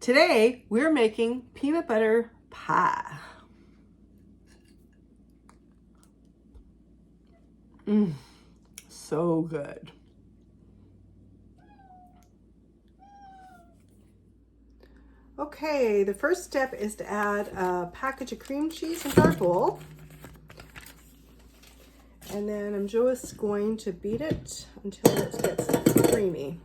Today, we're making peanut butter pie. So good. Okay, the first step is to add a package of cream cheese into our bowl. And then I'm just going to beat it until it gets creamy.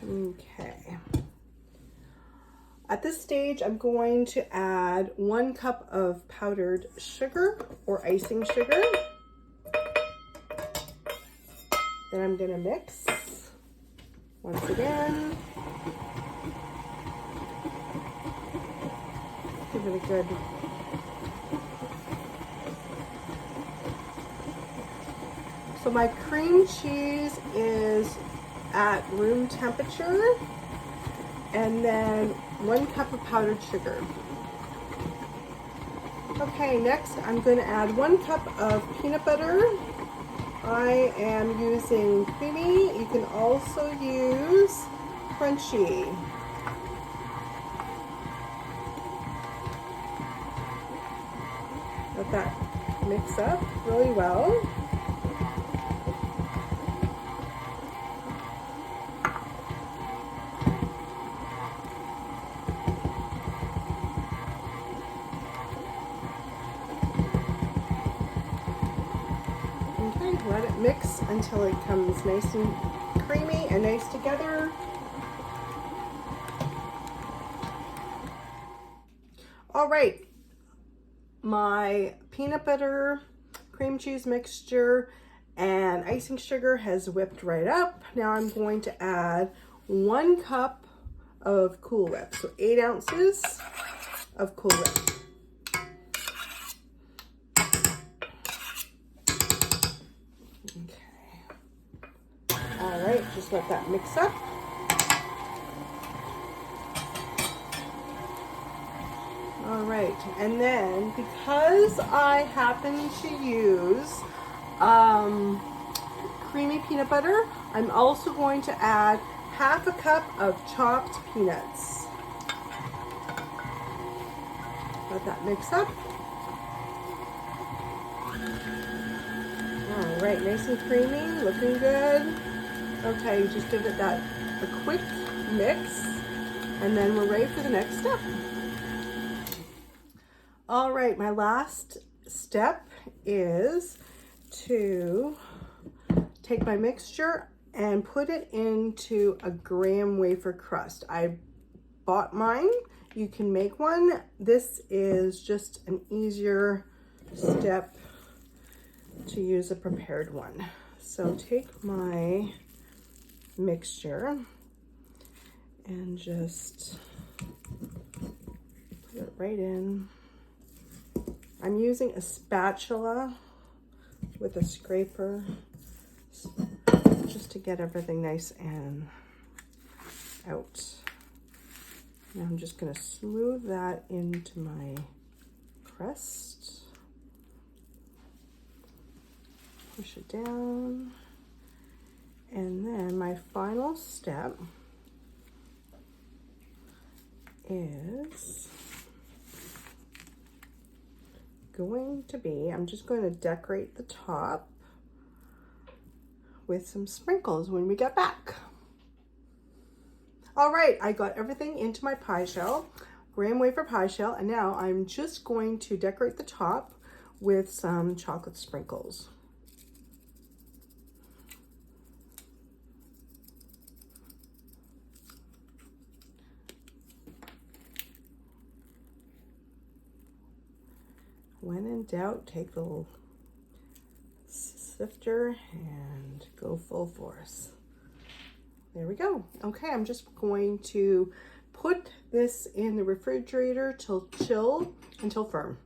Okay. At this stage, I'm going to add 1 cup of powdered sugar or icing sugar. Then I'm going to mix once again. Give it a good So my cream cheese is at room temperature, and then 1 cup of powdered sugar. Okay, next I'm going to add 1 cup of peanut butter. I am using creamy. You can also use crunchy. Let that mix up really well. Okay, let it mix until it comes nice and creamy and nice together. All right, my peanut butter, cream cheese mixture, and icing sugar has whipped right up. Now I'm going to add 1 cup of Cool Whip, so 8 ounces of Cool Whip. Okay. All right, just let that mix up. All right, and then because I happen to use creamy peanut butter, I'm also going to add 1/2 cup of chopped peanuts. Let that mix up. All right, nice and creamy, looking good. Okay, you just give it a quick mix, and then we're ready for the next step. All right, my last step is to take my mixture and put it into a graham wafer crust. I bought mine. You can make one. This is just an easier step to use a prepared one. So take my mixture and just put it right in. I'm using a spatula with a scraper just to get everything nice and out. Now I'm just going to smooth that into my crust. Push it down. And then my final step is going to be, I'm just going to decorate the top with some sprinkles when we get back. All right, I got everything into my pie shell, graham wafer pie shell, and now I'm just going to decorate the top with some chocolate sprinkles. When in doubt, take the little sifter and go full force. There we go. Okay, I'm just going to put this in the refrigerator till chill until firm.